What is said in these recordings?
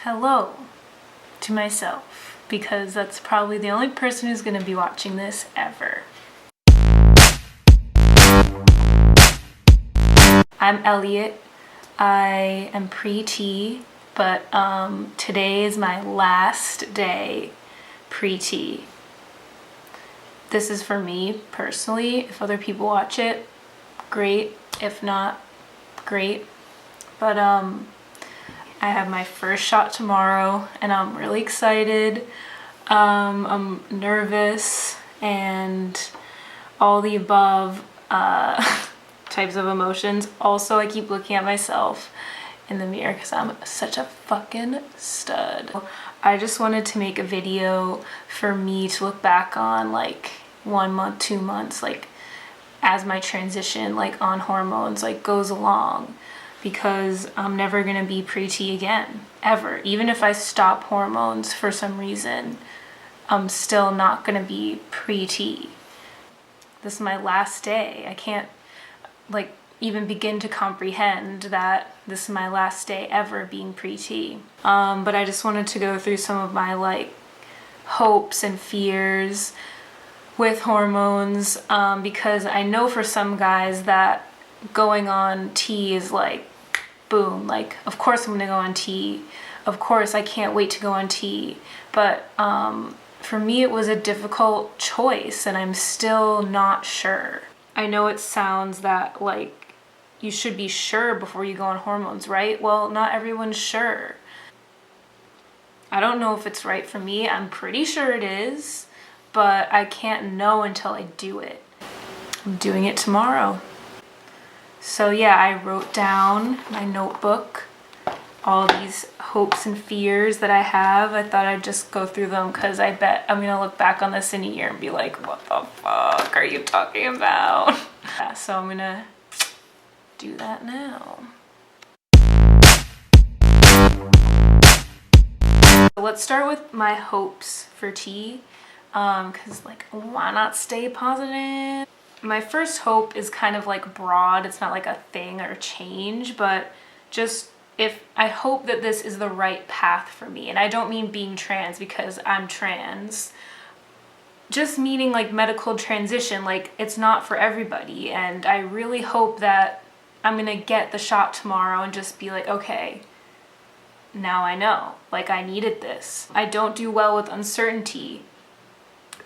hello to myself, because that's probably the only person who's going to be watching this ever. I'm Elliot. I am pre-T, but today is my last day pre-T. This is for me personally. If other people watch it, great. If not, great. But I have my first shot tomorrow and I'm really excited. I'm nervous and all the above types of emotions. Also, I keep looking at myself in the mirror because I'm such a fucking stud. I just wanted to make a video for me to look back on, like 1 month, 2 months, like as my transition like on hormones like goes along, because I'm never gonna be pre-T again, ever. Even if I stop hormones for some reason, I'm still not gonna be pre-T. This is my last day. I can't like even begin to comprehend that this is my last day ever being pre-T. But I just wanted to go through some of my like hopes and fears with hormones, because I know for some guys that going on T is like, boom, like of course I'm gonna go on T. Of course I can't wait to go on T. But for me it was a difficult choice and I'm still not sure. I know it sounds that like you should be sure before you go on hormones, right? Well, not everyone's sure. I don't know if it's right for me. I'm pretty sure it is, but I can't know until I do it. I'm doing it tomorrow. So yeah, I wrote down my notebook all these hopes and fears that I have. I thought I'd just go through them because I bet I'm gonna look back on this in a year and be like, what the fuck are you talking about? Yeah, so I'm gonna do that now. So let's start with my hopes for T, because like, why not stay positive? My first hope is kind of like broad. It's not like a thing or change, but just if I hope that this is the right path for me. And I don't mean being trans because I'm trans, just meaning like medical transition. Like it's not for everybody, and I really hope that I'm gonna get the shot tomorrow and just be like, okay, now I know, like I needed this. I don't do well with uncertainty,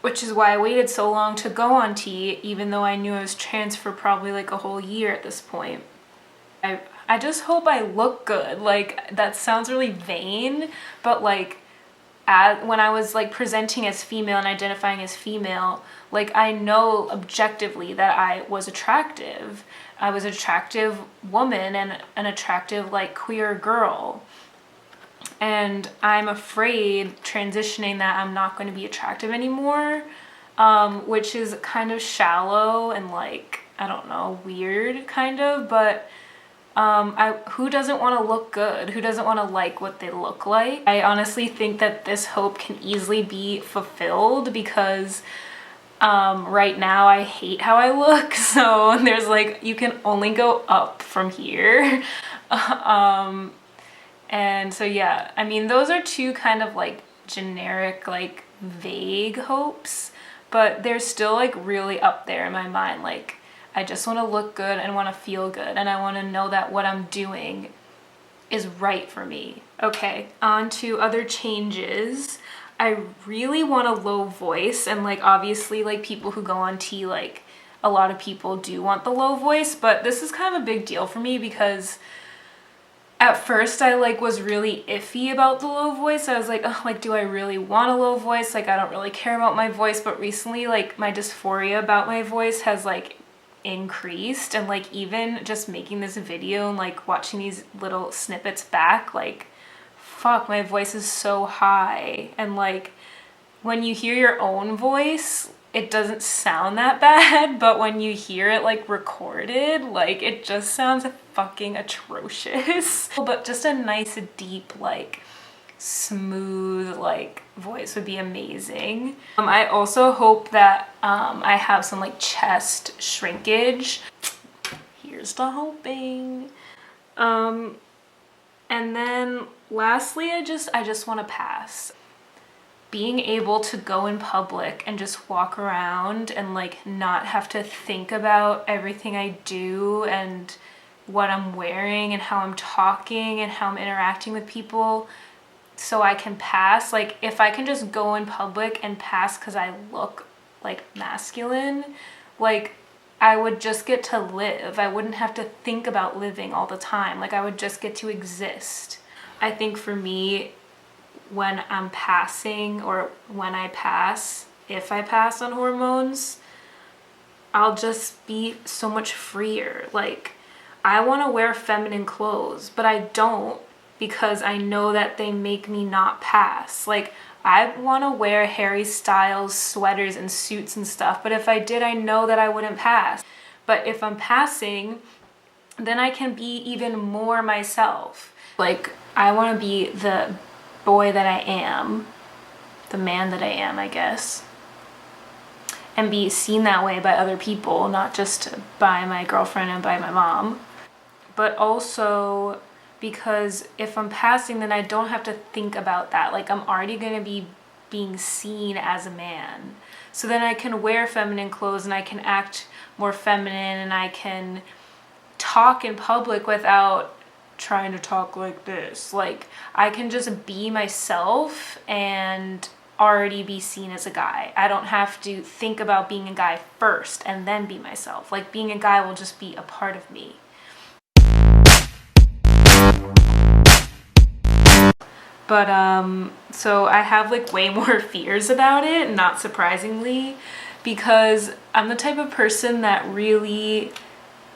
which is why I waited so long to go on T, even though I knew I was trans for probably like a whole year at this point. I just hope I look good. Like that sounds really vain, but like when I was like presenting as female and identifying as female, like I know objectively that I was attractive. I was an attractive woman and an attractive like queer girl. And I'm afraid transitioning that I'm not going to be attractive anymore, which is kind of shallow and like, I don't know, weird kind of, but who doesn't want to look good? Who doesn't want to like what they look like? I honestly think that this hope can easily be fulfilled because right now I hate how I look. So there's like, you can only go up from here. And so yeah, I mean, those are two kind of like generic, like vague hopes, but they're still like really up there in my mind. Like, I just want to look good and want to feel good, and I want to know that what I'm doing is right for me. Okay, on to other changes. I really want a low voice, and like obviously like people who go on T, like a lot of people do want the low voice, but this is kind of a big deal for me because at first I like was really iffy about the low voice. I was like, oh, like, do I really want a low voice? Like, I don't really care about my voice. But recently, like, my dysphoria about my voice has like increased, and like even just making this video and like watching these little snippets back, like, fuck, my voice is so high. And like when you hear your own voice, it doesn't sound that bad, but when you hear it like recorded, like it just sounds fucking atrocious. But just a nice deep like smooth like voice would be amazing. I also hope that I have some like chest shrinkage. Here's to hoping. And then lastly, I just want to pass. Being able to go in public and just walk around and like not have to think about everything I do and what I'm wearing and how I'm talking and how I'm interacting with people, so I can pass. Like if I can just go in public and pass because I look like masculine, like I would just get to live. I wouldn't have to think about living all the time. Like I would just get to exist. I think for me, when I'm passing or when I pass, if I pass on hormones, I'll just be so much freer. Like I want to wear feminine clothes, but I don't, because I know that they make me not pass. Like I want to wear Harry Styles sweaters and suits and stuff, but if I did, I know that I wouldn't pass. But if I'm passing, then I can be even more myself. Like I want to be the boy that I am, the man that I am, I guess, and be seen that way by other people, not just by my girlfriend and by my mom. But also because if I'm passing, then I don't have to think about that. Like I'm already going to be being seen as a man. So then I can wear feminine clothes and I can act more feminine and I can talk in public without trying to talk like this. Like I can just be myself and already be seen as a guy. I don't have to think about being a guy first and then be myself. Like being a guy will just be a part of me. But so I have like way more fears about it, not surprisingly, because I'm the type of person that really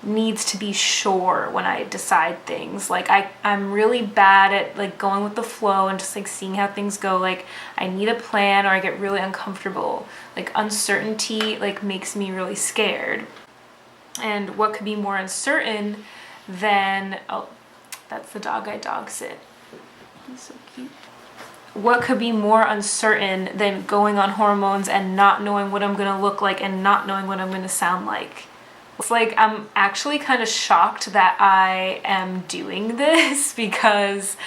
needs to be sure when I decide things. Like I'm really bad at like going with the flow and just like seeing how things go. Like I need a plan or I get really uncomfortable. Like uncertainty like makes me really scared. And what could be more uncertain than, oh, that's the dog I dog sit. He's so cute. What could be more uncertain than going on hormones and not knowing what I'm gonna look like and not knowing what I'm gonna sound like? It's like I'm actually kind of shocked that I am doing this because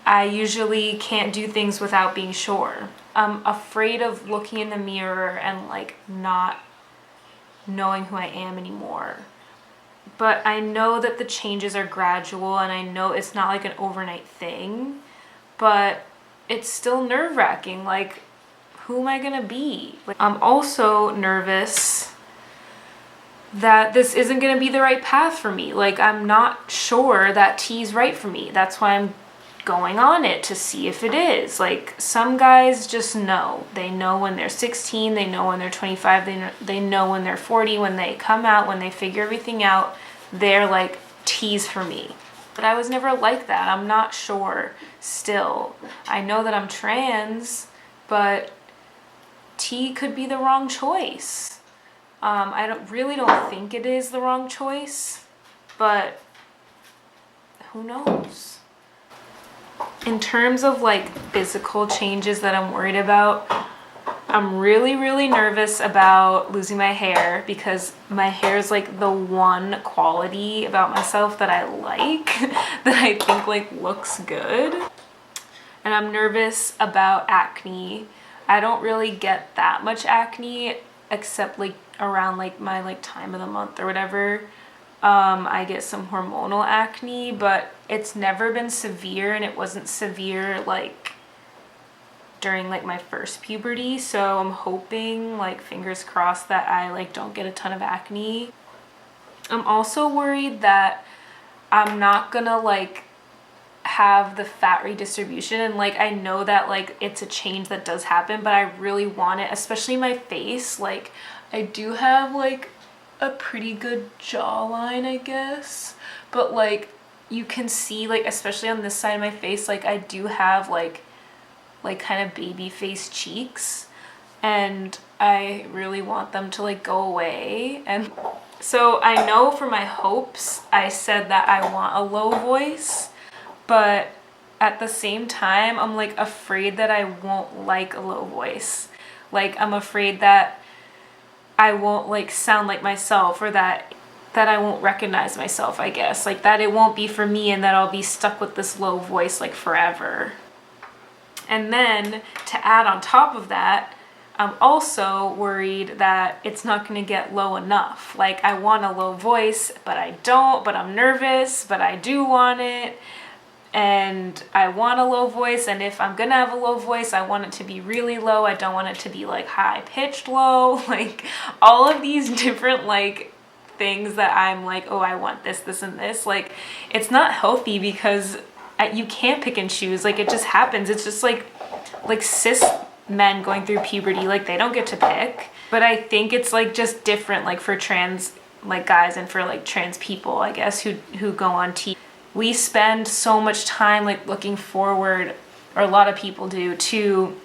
I usually can't do things without being sure. I'm afraid of looking in the mirror and like not knowing who I am anymore. But I know that the changes are gradual and I know it's not like an overnight thing, but it's still nerve-wracking. Like, who am I gonna be? Like, I'm also nervous that this isn't gonna be the right path for me. Like, I'm not sure that T's right for me. That's why I'm going on it, to see if it is. Like, some guys just know. They know when they're 16, they know when they're 25, they know when they're 40, when they come out, when they figure everything out, they're like, T's for me. But I was never like that. I'm not sure still. I know that I'm trans, but T could be the wrong choice. I don't think it is the wrong choice, but who knows? In terms of like physical changes that I'm worried about, I'm really, really nervous about losing my hair because my hair is like the one quality about myself that I like, that I think like looks good. And I'm nervous about acne. I don't really get that much acne except like around like my like time of the month or whatever. I get some hormonal acne, but it's never been severe, and it wasn't severe like during like my first puberty. So I'm hoping, like fingers crossed, that I like don't get a ton of acne. I'm also worried that I'm not gonna like have the fat redistribution, and like I know that like it's a change that does happen, but I really want it, especially my face. Like I do have like a pretty good jawline, I guess, but like you can see, like especially on this side of my face, like I do have like kind of baby face cheeks, and I really want them to like go away. And so I know for my hopes I said that I want a low voice, but at the same time I'm like afraid that I won't like a low voice. Like I'm afraid that I won't like sound like myself, or that that I won't recognize myself, I guess. Like that it won't be for me and that I'll be stuck with this low voice like forever. And then to add on top of that, I'm also worried that it's not going to get low enough. Like I want a low voice, but I don't, but I'm nervous, but I do want it. And I want a low voice, and if I'm gonna have a low voice, I want it to be really low. I don't want it to be like high pitched low. Like all of these different like things that I'm like, oh, I want this, this, and this. Like it's not healthy because you can't pick and choose. Like it just happens. It's just like cis men going through puberty. Like they don't get to pick. But I think it's like just different like for trans like guys and for like trans people, I guess, who go on TV. We spend so much time like looking forward, or a lot of people do, to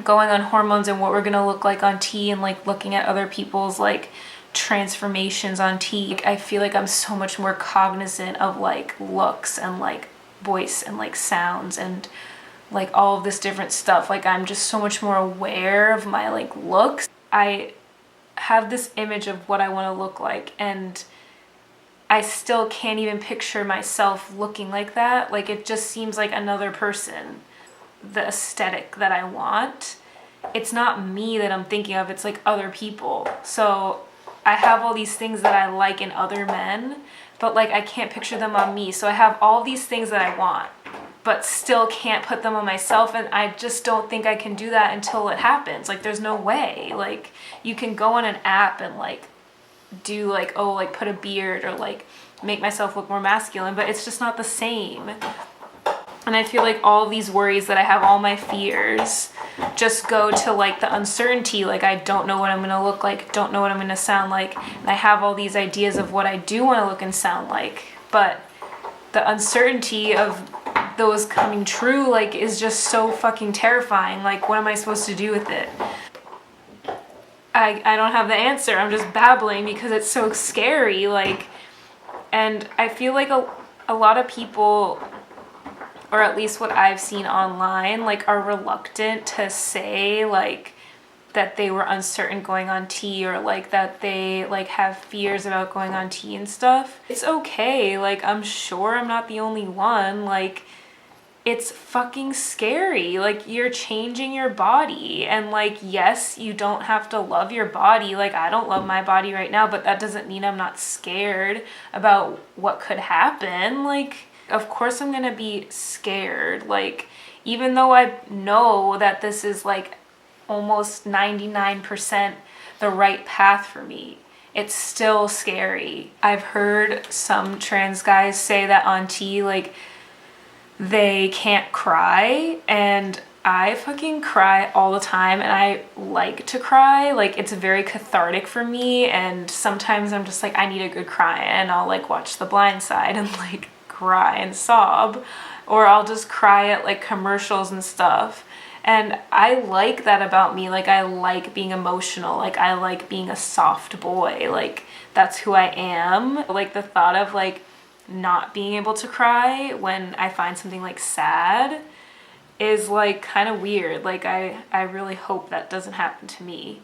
going on hormones and what we're gonna look like on T, and like looking at other people's like transformations on T. I feel like I'm so much more cognizant of like looks and like voice and like sounds and like all of this different stuff. Like I'm just so much more aware of my like looks. I have this image of what I want to look like, and I still can't even picture myself looking like that. Like it just seems like another person. The aesthetic that I want, it's not me that I'm thinking of, it's like other people. So I have all these things that I like in other men, but like I can't picture them on me. So I have all these things that I want, but still can't put them on myself, and I just don't think I can do that until it happens. Like there's no way. Like you can go on an app and like do like, oh, like put a beard or like make myself look more masculine, but it's just not the same. And I feel like all these worries that I have, all my fears, just go to like the uncertainty. Like I don't know what I'm gonna look like, don't know what I'm gonna sound like, and I have all these ideas of what I do want to look and sound like, but the uncertainty of those coming true like is just so fucking terrifying. Like what am I supposed to do with it? I don't have the answer. I'm just babbling because it's so scary. Like, and I feel like a lot of people, or at least what I've seen online, like are reluctant to say like that they were uncertain going on T, or like that they like have fears about going on T and stuff. It's okay. Like I'm sure I'm not the only one. Like it's fucking scary. Like you're changing your body, and like yes, you don't have to love your body. Like I don't love my body right now, but that doesn't mean I'm not scared about what could happen. Like of course I'm gonna be scared. Like even though I know that this is like almost 99% the right path for me, it's still scary. I've heard some trans guys say that on T like they can't cry, and I fucking cry all the time, and I like to cry. Like it's very cathartic for me, and sometimes I'm just like, I need a good cry, and I'll like watch The Blind Side and like cry and sob, or I'll just cry at like commercials and stuff. And I like that about me. Like I like being emotional. Like I like being a soft boy. Like that's who I am. Like the thought of like not being able to cry when I find something like sad is like kind of weird. Like I really hope that doesn't happen to me.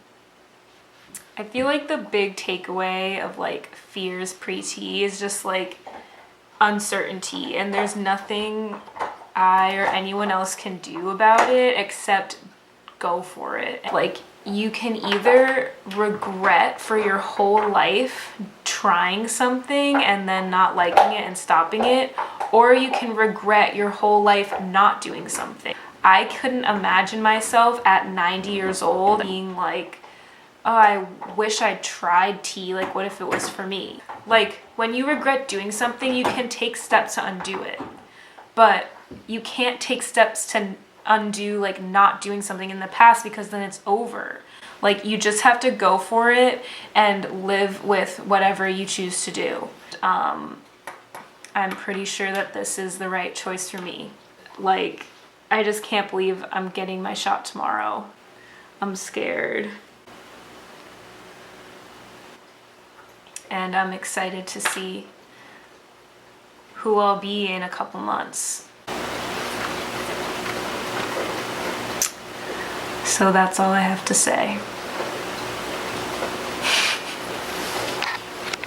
I feel like the big takeaway of like fears pre-T is just like uncertainty, and there's nothing I or anyone else can do about it except go for it. Like you can either regret for your whole life trying something and then not liking it and stopping it, or you can regret your whole life not doing something. I couldn't imagine myself at 90 years old being like, oh, I wish I tried T, like what if it was for me? Like when you regret doing something, you can take steps to undo it, but you can't take steps to undo like not doing something in the past, because then it's over. Like you just have to go for it and live with whatever you choose to do. I'm pretty sure that this is the right choice for me. Like I just can't believe I'm getting my shot tomorrow. I'm scared. And I'm excited to see who I'll be in a couple months. So that's all I have to say.